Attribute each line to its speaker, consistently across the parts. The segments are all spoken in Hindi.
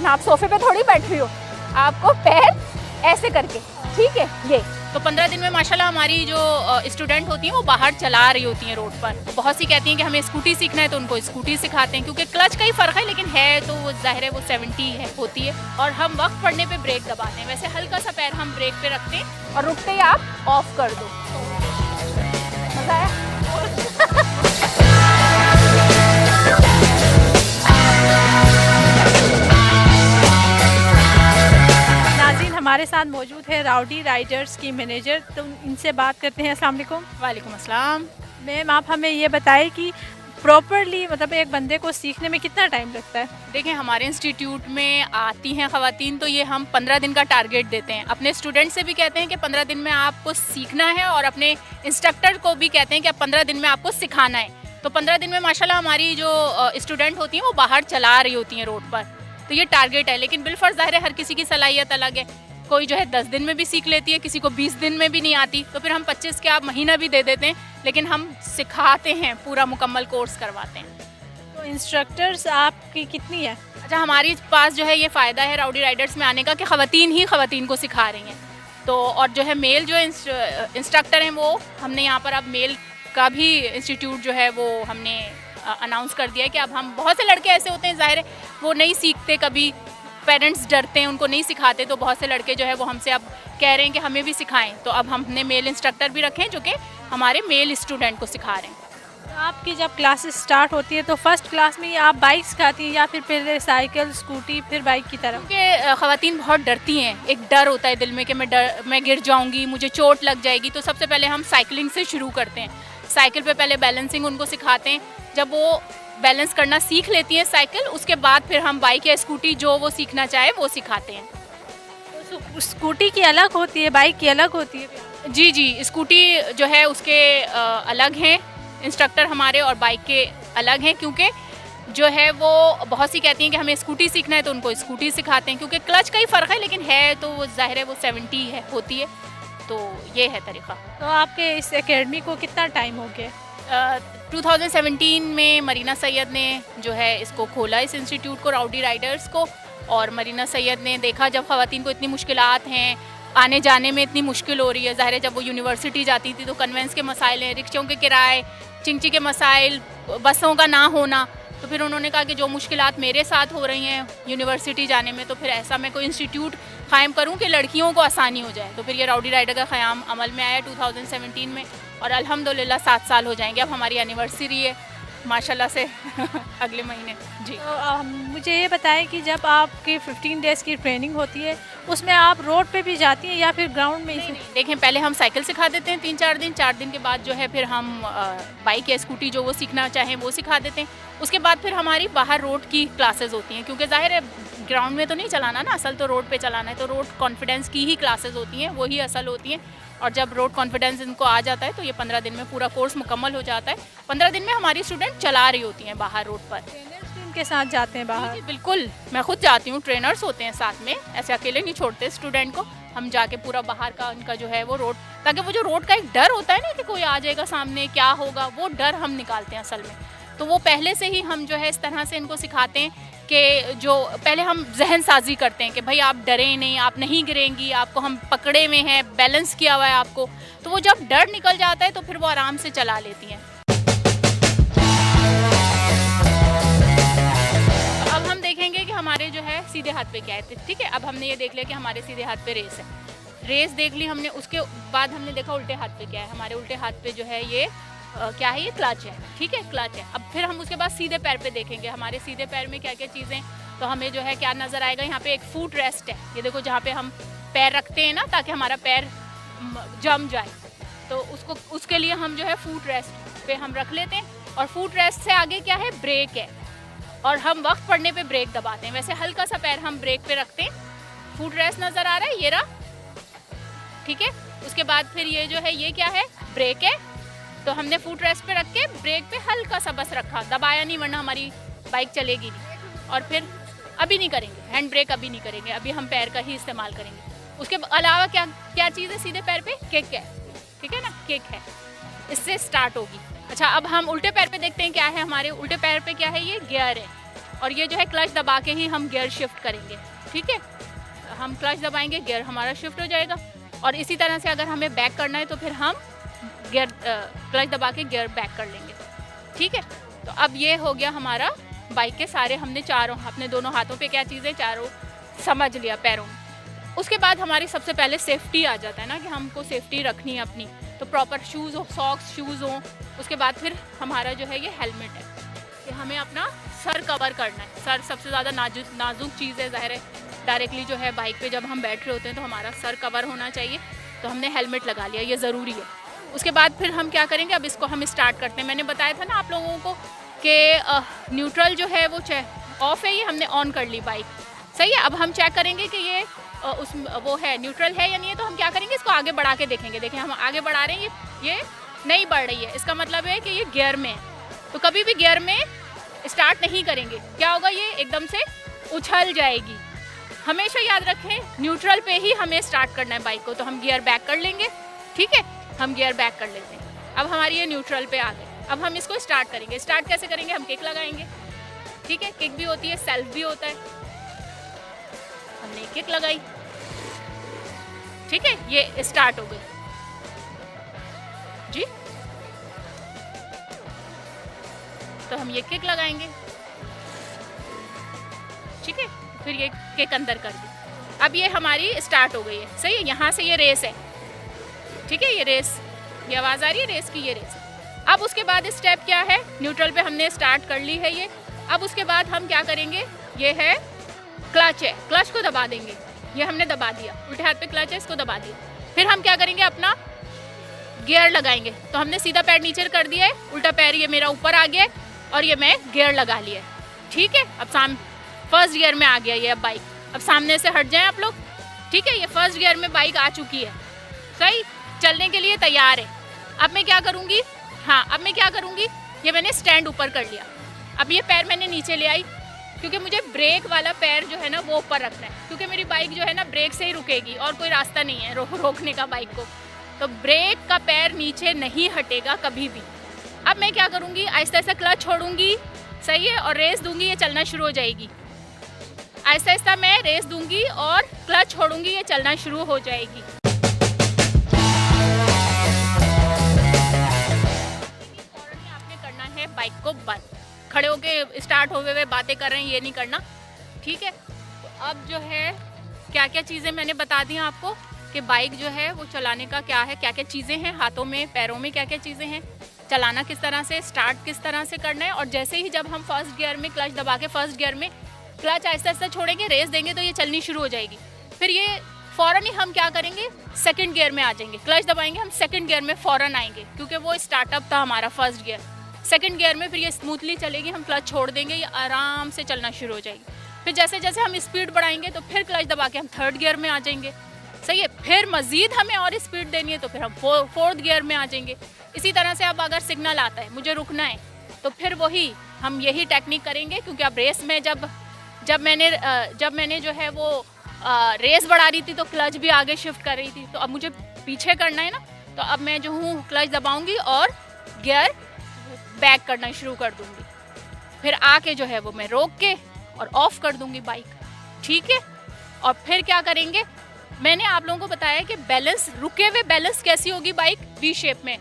Speaker 1: यहाँ आप सोफे पे थोड़ी बैठ रही हो, आपको पैर ऐसे करके, ठीक है। ये
Speaker 2: तो 15 दिन में माशाल्लाह हमारी जो स्टूडेंट होती हैं वो बाहर चला रही होती हैं रोड पर। तो बहुत सी कहती हैं कि हमें स्कूटी सीखना है, तो उनको स्कूटी सिखाते हैं, क्योंकि क्लच का ही फ़र्क है, लेकिन है तो वो जाहिर है वो 70 है होती है। और हम वक्त पड़ने पे ब्रेक दबाते हैं, वैसे हल्का सा पैर हम ब्रेक पे रखते हैं
Speaker 1: और रुकते ही आप ऑफ कर दो। मजा आया?
Speaker 3: नाज़रीन, हमारे साथ मौजूद है राउडी राइडर्स की मैनेजर, तो इनसे बात करते हैं। अस्सलाम वालेकुम
Speaker 2: वालेकुम अस्सलाम।
Speaker 3: मैम, आप हमें ये बताएं कि प्रॉपरली मतलब एक बंदे को सीखने में कितना टाइम लगता है?
Speaker 2: देखें, हमारे इंस्टीट्यूट में आती हैं ख़वातीन, तो ये हम 15 दिन का टारगेट देते हैं। अपने स्टूडेंट से भी कहते हैं कि 15 दिन में आपको सीखना है, और अपने इंस्ट्रक्टर को भी कहते हैं कि अब 15 दिन में आपको सिखाना है। तो 15 दिन में माशाल्लाह हमारी जो स्टूडेंट होती हैं वो बाहर चला रही होती हैं रोड पर। तो ये टारगेट है, लेकिन बिलफर्ज ज़ाहिर है हर किसी की सलाहियत अलग है। कोई जो है 10 दिन में भी सीख लेती है, किसी को 20 दिन में भी नहीं आती, तो फिर हम 25 के आप महीना भी दे देते हैं, लेकिन हम सिखाते हैं, पूरा मुकम्मल कोर्स करवाते हैं।
Speaker 3: तो इंस्ट्रक्टर्स आपकी कितनी है?
Speaker 2: अच्छा, हमारे पास जो है ये फ़ायदा है राउडी राइडर्स में आने का कि ख़वातीन ही ख़वातीन को सिखा रही हैं। तो और जो है मेल जो इंस्ट्रक्टर हैं वो हमने यहाँ पर अब मेल का भी इंस्टीट्यूट जो है वो हमने अनाउंस कर दिया है कि अब हम, बहुत से लड़के ऐसे होते हैं ज़ाहिर है वो नहीं सीखते, कभी पेरेंट्स डरते हैं, उनको नहीं सिखाते, तो बहुत से लड़के जो है वो हमसे अब कह रहे हैं कि हमें भी सिखाएं। तो अब हमने मेल इंस्ट्रक्टर भी रखे हैं जो कि हमारे मेल स्टूडेंट को सिखा रहे हैं।
Speaker 3: तो आपकी जब क्लासेस स्टार्ट होती है तो फर्स्ट क्लास में ही आप बाइक सिखाती हैं या फिर पहले साइकिल, स्कूटी, फिर बाइक की तरफ?
Speaker 2: क्योंकि ख़वातीन बहुत डरती हैं, एक डर होता है दिल में कि मैं गिर जाऊंगी, मुझे चोट लग जाएगी। तो सबसे पहले हम साइकिलिंग से शुरू करते हैं। साइकिल पे पहले बैलेंसिंग उनको सिखाते हैं। जब वो बैलेंस करना सीख लेती हैं साइकिल, उसके बाद फिर हम बाइक या स्कूटी जो वो सीखना चाहे वो सिखाते हैं।
Speaker 3: तो स्कूटी की अलग होती है, बाइक की अलग होती है?
Speaker 2: जी जी, स्कूटी जो है उसके अलग हैं इंस्ट्रक्टर हमारे, और बाइक के अलग हैं, क्योंकि जो है वो बहुत सी कहती हैं कि हमें स्कूटी सीखना है, तो उनको स्कूटी सिखाते हैं, क्योंकि क्लच का ही फ़र्क है, लेकिन है तो वो जाहिर है वो 70 है होती है। तो ये है तरीक़ा।
Speaker 3: तो आपके इस एकेडमी को कितना टाइम हो गया?
Speaker 2: 2017 में मरीना सैयद ने जो है इसको खोला, इस इंस्टीट्यूट को, राउडी राइडर्स को। और मरीना सैयद ने देखा जब ख़वातीन को इतनी मुश्किलात हैं, आने जाने में इतनी मुश्किल हो रही है, ज़ाहिर है जब वो यूनिवर्सिटी जाती थी तो कन्वेंस के मसाइल हैं, रिक्शों के किराए, चिंची के मसाइल, बसों का ना होना। तो फिर उन्होंने कहा कि जो मुश्किलात मेरे साथ हो रही हैं यूनिवर्सिटी जाने में, तो फिर ऐसा मैं कोई इंस्टीट्यूट क़ायम करूं कि लड़कियों को आसानी हो जाए। तो फिर ये राउडी राइडर का क़याम अमल में आया 2017 में, और अल्हम्दुलिल्लाह 7 साल हो जाएंगे। अब हमारी एनिवर्सरी है माशाल्लाह से अगले महीने। जी,
Speaker 3: तो मुझे ये बताएं कि जब आपकी 15 डेज़ की ट्रेनिंग होती है उसमें आप रोड पे भी जाती हैं या फिर ग्राउंड में ही?
Speaker 2: देखें, पहले हम साइकिल सिखा देते हैं 3-4 दिन, 4 दिन के बाद जो है फिर हम बाइक या स्कूटी जो वो सीखना चाहें वो सिखा देते हैं। उसके बाद फिर हमारी बाहर रोड की क्लासेस होती हैं, क्योंकि ज़ाहिर है ग्राउंड में तो नहीं चलाना ना, असल तो रोड पे चलाना है। तो रोड कॉन्फिडेंस की ही क्लासेस होती हैं, वही असल होती हैं। और जब रोड कॉन्फिडेंस इनको आ जाता है तो ये 15 दिन में पूरा कोर्स मुकम्मल हो जाता है। 15 दिन में हमारी स्टूडेंट चला रही होती हैं बाहर रोड पर।
Speaker 3: ट्रेनर्स भी इनके साथ जाते हैं बाहर?
Speaker 2: जी बिल्कुल, मैं खुद जाती हूँ, ट्रेनर्स होते हैं साथ में, ऐसे अकेले नहीं छोड़ते स्टूडेंट को। हम जाके पूरा बाहर का उनका जो है वो रोड, ताकि वो जो रोड का एक डर होता है ना कि कोई आ जाएगा सामने, क्या होगा, वो डर हम निकालते हैं असल में। तो वो पहले से ही हम जो है इस तरह से इनको सिखाते हैं कि जो पहले हम जहन साजी करते हैं कि भाई आप डरें नहीं, आप नहीं गिरेंगी, आपको हम पकड़े हुए हैं, बैलेंस किया हुआ है आपको। तो वो जब डर निकल जाता है तो फिर वो आराम से चला लेती हैं। अब हम देखेंगे कि हमारे जो है सीधे हाथ पे क्या है, ठीक है। अब हमने ये देख लिया कि हमारे सीधे हाथ पे रेस है, रेस देख ली हमने। उसके बाद हमने देखा उल्टे हाथ पे क्या है, हमारे उल्टे हाथ पे जो है ये क्या है, ये क्लच है, ठीक है, क्लच है। अब फिर हम उसके बाद सीधे पैर पे देखेंगे हमारे सीधे पैर में क्या क्या चीज़ें। तो हमें जो है क्या नज़र आएगा, यहाँ पे एक फुट रेस्ट है, ये देखो, जहाँ पे हम पैर रखते हैं ना ताकि हमारा पैर जम जाए, तो उसके लिए हम जो है फुट रेस्ट पे हम रख लेते हैं। और फुट रेस्ट से आगे क्या है, ब्रेक है, और हम वक्त पड़ने पे ब्रेक दबाते हैं। वैसे हल्का सा पैर हम ब्रेक पे रखते हैं। फुट रेस्ट नज़र आ रहा है, ये रहा, ठीक है। उसके बाद फिर ये जो है ये क्या है, ब्रेक है। तो हमने फुट रेस्ट पे रख के ब्रेक पे हल्का सा बस रखा, दबाया नहीं, वरना हमारी बाइक चलेगी नहीं। और फिर अभी नहीं करेंगे, हैंड ब्रेक अभी नहीं करेंगे, अभी हम पैर का ही इस्तेमाल करेंगे। उसके अलावा क्या क्या चीज़ है सीधे पैर पे, किक है, ठीक है ना, किक है, इससे स्टार्ट होगी। अच्छा, अब हम उल्टे पैर पे देखते हैं क्या है, हमारे उल्टे पैर पे क्या है, ये गियर है, और ये जो है क्लच दबा के ही हम गियर शिफ्ट करेंगे, ठीक है। हम क्लच दबाएंगे, गियर हमारा शिफ्ट हो जाएगा। और इसी तरह से अगर हमें बैक करना है तो फिर हम गियर क्लच दबा के गियर बैक कर लेंगे, ठीक है। तो अब ये हो गया हमारा बाइक के सारे, हमने चारों अपने दोनों हाथों पे क्या चीज़ें चारों समझ लिया, पैरों में। उसके बाद हमारी सबसे पहले सेफ्टी आ जाता है ना, कि हमको सेफ्टी रखनी है अपनी, तो प्रॉपर शूज़ हो, सॉक्स शूज़ हो। उसके बाद फिर हमारा जो है ये हेलमेट है, कि हमें अपना सर कवर करना है। सर सबसे ज़्यादा नाजुक चीज़ है, ज़ाहिर है। डायरेक्टली जो है बाइक पे जब हम बैठ रहे होते हैं तो हमारा सर कवर होना चाहिए, तो हमने हेलमेट लगा लिया, ये ज़रूरी है। उसके बाद फिर हम क्या करेंगे, अब इसको हम स्टार्ट करते हैं। मैंने बताया था ना आप लोगों को कि न्यूट्रल जो है वो ऑफ है, ये हमने ऑन कर ली बाइक, सही है। अब हम चेक करेंगे कि ये वो है न्यूट्रल है या नहीं है, तो हम क्या करेंगे, इसको आगे बढ़ा के देखेंगे। देखें हम आगे बढ़ा रहे हैं, ये नहीं बढ़ रही है, इसका मतलब है कि ये गियर में है। तो कभी भी गियर में स्टार्ट नहीं करेंगे, क्या होगा, ये एकदम से उछल जाएगी। हमेशा याद रखें, न्यूट्रल पे ही हमें स्टार्ट करना है बाइक को। तो हम गियर बैक कर लेंगे, ठीक है, हम गियर बैक कर लेते हैं। अब हमारी ये न्यूट्रल पे आ गए। अब हम इसको स्टार्ट करेंगे। स्टार्ट कैसे करेंगे, हम किक लगाएंगे, ठीक है। किक भी होती है, सेल्फ भी होता है। हमने किक लगाई, ठीक है, ये स्टार्ट हो गई जी। तो हम ये किक लगाएंगे, ठीक है, फिर ये किक अंदर कर दी। अब ये हमारी स्टार्ट हो गई है, सही है। यहाँ से ये रेस है, ठीक है, ये रेस, ये आवाज़ आ रही है रेस की, ये रेस है। अब उसके बाद स्टेप क्या है, न्यूट्रल पे हमने स्टार्ट कर ली है ये। अब उसके बाद हम क्या करेंगे, ये है क्लच है, क्लच को दबा देंगे। ये हमने दबा दिया, उल्टे हाथ पे क्लच है, इसको दबा दिया। फिर हम क्या करेंगे, अपना गियर लगाएंगे। तो हमने सीधा पैर नीचे कर दिया है, उल्टा पैर ये मेरा ऊपर आ गया है और ये मैं गियर लगा लिया है, ठीक है। अब फर्स्ट गियर में आ गया ये अब बाइक। अब सामने से हट जाएं आप लोग, ठीक है। ये फर्स्ट गियर में बाइक आ चुकी है, सही, चलने के लिए तैयार है। अब मैं क्या करूँगी, हाँ, अब मैं क्या करूँगी, ये मैंने स्टैंड ऊपर कर लिया। अब ये पैर मैंने नीचे ले आई, क्योंकि मुझे ब्रेक वाला पैर जो है ना वो ऊपर रखना है, क्योंकि मेरी बाइक जो है ना ब्रेक से ही रुकेगी और कोई रास्ता नहीं है रोकने का बाइक को। तो ब्रेक का पैर नीचे नहीं हटेगा कभी भी। अब मैं क्या करूँगी, आहिस्ता आहिस्ता क्लच छोड़ूंगी, सही है, और रेस दूंगी, ये चलना शुरू हो जाएगी। आहिस्ता आहिस्ता मैं रेस दूंगी और क्लच छोड़ूंगी, ये चलना शुरू हो जाएगी। आपने करना है बाइक को बंद, खड़े होके स्टार्ट हो गए बातें कर रहे हैं, ये नहीं करना, ठीक है। तो अब जो है क्या क्या चीज़ें मैंने बता दी आपको, कि बाइक जो है वो चलाने का क्या है, क्या क्या चीज़ें हैं, हाथों में पैरों में क्या क्या चीज़ें हैं, चलाना किस तरह से, स्टार्ट किस तरह से करना है। और जैसे ही जब हम फर्स्ट गियर में क्लच दबा के फर्स्ट गियर में क्लच आहिस्ता आहिस्ता छोड़ेंगे, रेस देंगे, तो ये चलनी शुरू हो जाएगी। फिर ये फ़ौरन ही हम क्या करेंगे, सेकंड गियर में आ जाएंगे, क्लच दबाएंगे, हम सेकंड गियर में फ़ौरन आएंगे, क्योंकि वो स्टार्टअप था हमारा फर्स्ट गियर। सेकंड गियर में फिर ये स्मूथली चलेगी, हम क्लच छोड़ देंगे, ये आराम से चलना शुरू हो जाएगी। फिर जैसे जैसे हम स्पीड बढ़ाएंगे तो फिर क्लच दबा के हम थर्ड गियर में आ जाएंगे, सही है। फिर मज़ीद हमें और स्पीड देनी है तो फिर हम फोर्थ गियर में आ जाएंगे। इसी तरह से अब अगर सिग्नल आता है मुझे रुकना है, तो फिर वही हम यही टेक्निक करेंगे, क्योंकि अब रेस में जब मैंने जो है वो रेस बढ़ा रही थी तो क्लच भी आगे शिफ्ट कर रही थी, तो अब मुझे पीछे करना है ना, तो अब मैं जो हूँ क्लच दबाऊंगी और गियर बैक करना शुरू कर दूंगी। फिर आके जो है वो मैं रोक के और ऑफ कर दूंगी बाइक, ठीक है। और फिर क्या करेंगे, मैंने आप लोगों को बताया कि बैलेंस, रुके हुए बैलेंस कैसी होगी बाइक, वी शेप में।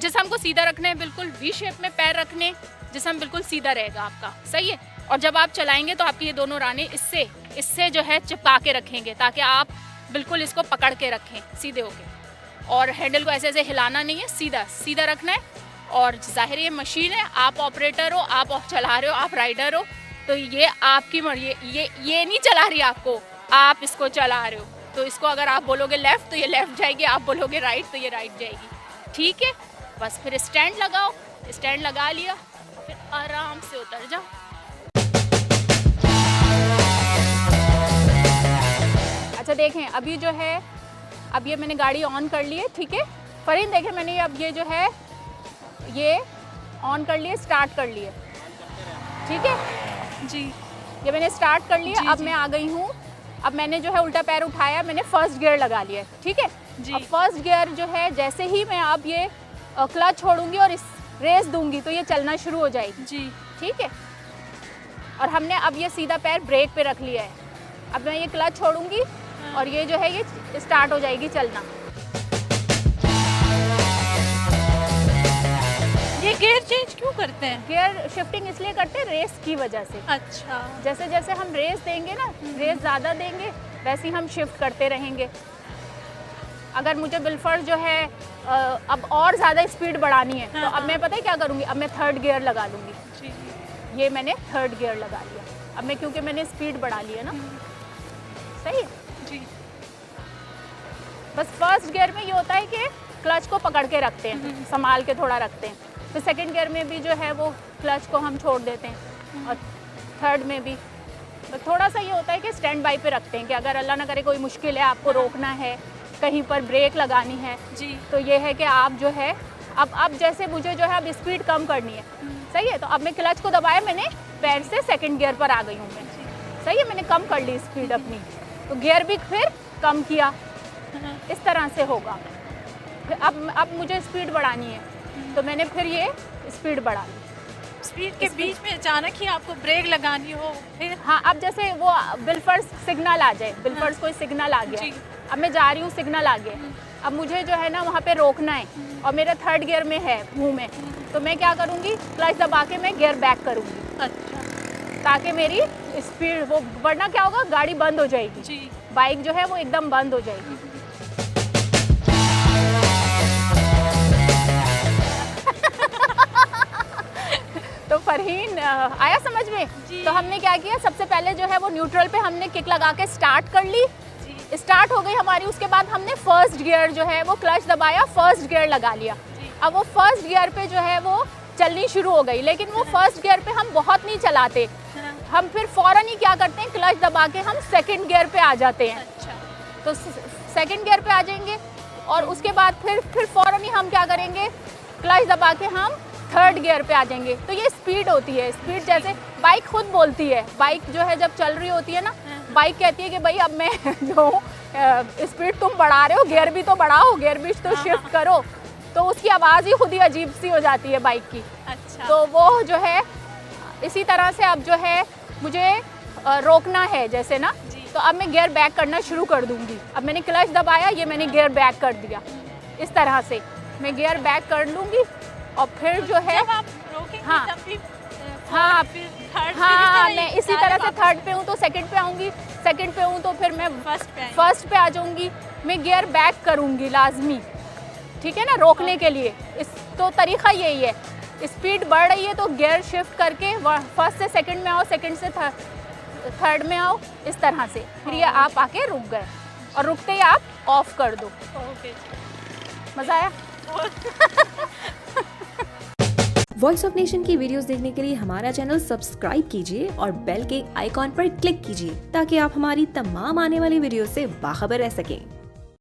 Speaker 2: जैसे हमको सीधा रखना है, बिल्कुल वी शेप में पैर रखने, जिसम बिल्कुल सीधा रहेगा आपका, सही है। और जब आप चलाएंगे तो आपकी ये दोनों रानें इससे जो है चिपका के रखेंगे, ताकि आप बिल्कुल इसको पकड़ के रखें सीधे होके। और हैंडल को ऐसे ऐसे हिलाना नहीं है, सीधा सीधा रखना है। और जाहिर ये मशीन है, आप ऑपरेटर हो, आप चला रहे हो, आप राइडर हो, तो ये आपकी ये नहीं चला रही आपको, आप इसको चला रहे हो। तो इसको अगर आप बोलोगे लेफ़्ट तो ये लेफ़्ट जाएगी, आप बोलोगे राइट तो ये राइट जाएगी, ठीक है। बस फिर स्टैंड लगाओ, स्टैंड लगा लिया, फिर आराम से उतर जाओ। अच्छा देखें, अभी जो है, अब ये मैंने गाड़ी ऑन कर ली है, ठीक है। फरीन देखें, मैंने अब ये जो है ये ऑन कर लिए, स्टार्ट कर लिए, ठीक है
Speaker 3: जी।
Speaker 2: ये मैंने स्टार्ट कर लिया। अब
Speaker 3: जी।
Speaker 2: मैं आ गई हूँ, अब मैंने जो है उल्टा पैर उठाया, मैंने फर्स्ट गियर लगा लिया, ठीक है
Speaker 3: जी।
Speaker 2: अब फर्स्ट गियर जो है, जैसे ही मैं अब ये क्लच छोड़ूंगी और इस रेस दूंगी तो ये चलना शुरू हो जाएगी,
Speaker 3: जी।
Speaker 2: ठीक है।
Speaker 1: और हमने अब ये सीधा पैर ब्रेक पे रख लिया है। अब मैं ये क्लच छोड़ूंगी और ये जो है ये स्टार्ट हो जाएगी चलना।
Speaker 3: ये गियर चेंज क्यों करते हैं?
Speaker 1: गियर शिफ्टिंग इसलिए करते हैं रेस की वजह से।
Speaker 3: अच्छा।
Speaker 1: जैसे जैसे हम रेस देंगे ना, रेस ज़्यादा देंगे, वैसे ही हम शिफ्ट करते रहेंगे। अगर मुझे बिलफर्ज जो है अब और ज़्यादा स्पीड बढ़ानी है तो अब मैं पता है क्या करूँगी, अब मैं थर्ड गियर लगा लूँगी। ये मैंने थर्ड गियर लगा लिया अब मैं, क्योंकि मैंने स्पीड बढ़ा ली है ना। सही है
Speaker 3: जी।
Speaker 1: बस फर्स्ट गियर में ये होता है कि क्लच को पकड़ के रखते हैं, संभाल के थोड़ा रखते हैं। फिर सेकंड गियर में भी जो है वो क्लच को हम छोड़ देते हैं और थर्ड में भी तो थोड़ा सा ये होता है कि स्टैंड बाई पे रखते हैं कि अगर अल्लाह ना करे कोई मुश्किल है, आपको रोकना है, कहीं पर ब्रेक लगानी है
Speaker 3: जी।
Speaker 1: तो ये है कि आप जो है अब जैसे मुझे जो है अब स्पीड कम करनी है। सही है, तो अब मैं क्लच को दबाया, मैंने पैर से सेकंड गियर पर आ गई हूँ मैं। सही है, मैंने कम कर ली स्पीड अपनी, तो गियर भी फिर कम किया। इस तरह से होगा। फिर अब मुझे स्पीड बढ़ानी है तो मैंने फिर ये स्पीड बढ़ा ली।
Speaker 3: स्पीड के बीच में अचानक ही आपको ब्रेक लगानी हो फिर?
Speaker 1: हाँ, अब जैसे वो बिलफर्स सिग्नल आ जाए, बिलफर्स कोई सिग्नल आ गया, अब मैं जा रही हूँ, सिग्नल आ गया, अब मुझे जो है ना वहाँ पे रोकना है और मेरा थर्ड गियर में है मुँह में, तो मैं क्या करूँगी, क्लच दबा के मैं गियर बैक करूँगी।
Speaker 3: अच्छा।
Speaker 1: ताकि मेरी स्पीड वो, वरना क्या होगा, गाड़ी बंद हो जाएगी
Speaker 3: जी।
Speaker 1: बाइक जो है वो एकदम बंद हो जाएगी। तो फरहीन आया समझ में? तो हमने क्या किया, सबसे पहले जो है वो न्यूट्रल पे हमने किक लगा के स्टार्ट कर ली, स्टार्ट हो गई हमारी। उसके बाद हमने फर्स्ट गियर जो है वो क्लच दबाया, फर्स्ट गियर लगा लिया। अब वो फर्स्ट गियर पे जो है वो चलनी शुरू हो गई, लेकिन वो फर्स्ट गियर पे हम बहुत नहीं चलाते, हम फिर फौरन ही क्या करते हैं, क्लच दबा के हम सेकंड गियर पे आ जाते हैं।
Speaker 3: अच्छा।
Speaker 1: तो सेकंड गियर पे आ जाएंगे और उसके बाद फिर फौरन ही हम क्या करेंगे, क्लच दबा के हम थर्ड गियर पे आ जाएंगे। तो ये स्पीड होती है, स्पीड जैसे बाइक खुद बोलती है, बाइक जो है जब चल रही होती है ना, बाइक कहती है कि भाई अब मैं जो स्पीड तुम बढ़ा रहे हो, गियर भी तो बढ़ाओ, गियर भी तो शिफ्ट करो। तो उसकी आवाज़ ही खुद ही अजीब सी हो जाती है बाइक की।
Speaker 3: अच्छा।
Speaker 1: तो वो जो है इसी तरह से अब जो है मुझे रोकना है जैसे ना, तो अब मैं गियर बैक करना शुरू कर दूंगी। अब मैंने क्लच दबाया, ये मैंने गियर बैक कर दिया। इस तरह से मैं गियर बैक कर लूँगी और फिर जो है
Speaker 3: जब आप रोकेंगे
Speaker 1: हाँ
Speaker 3: तब भी
Speaker 1: हाँ
Speaker 3: फिर थर्ड,
Speaker 1: हाँ मैं इसी तरह से थर्ड पे हूँ तो सेकंड पे आऊँगी, सेकंड पे हूँ तो फिर मैं फर्स्ट पे आ जाऊँगी। मैं गियर बैक करूँगी लाजमी, ठीक है ना, रोकने के लिए। इस तो तरीका यही है, स्पीड बढ़ रही है तो गियर शिफ्ट करके फर्स्ट से सेकंड में आओ, सेकंड से थर्ड में आओ, इस तरह से। फिर ये आप आके रुक गए और रुकते ही आप ऑफ कर दो।
Speaker 3: ओके।
Speaker 1: मज़ा आया?
Speaker 4: वॉइस ऑफ नेशन की वीडियोस देखने के लिए हमारा चैनल सब्सक्राइब कीजिए और बेल के आइकॉन पर क्लिक कीजिए ताकि आप हमारी तमाम आने वाली वीडियो से बाखबर रह सकें।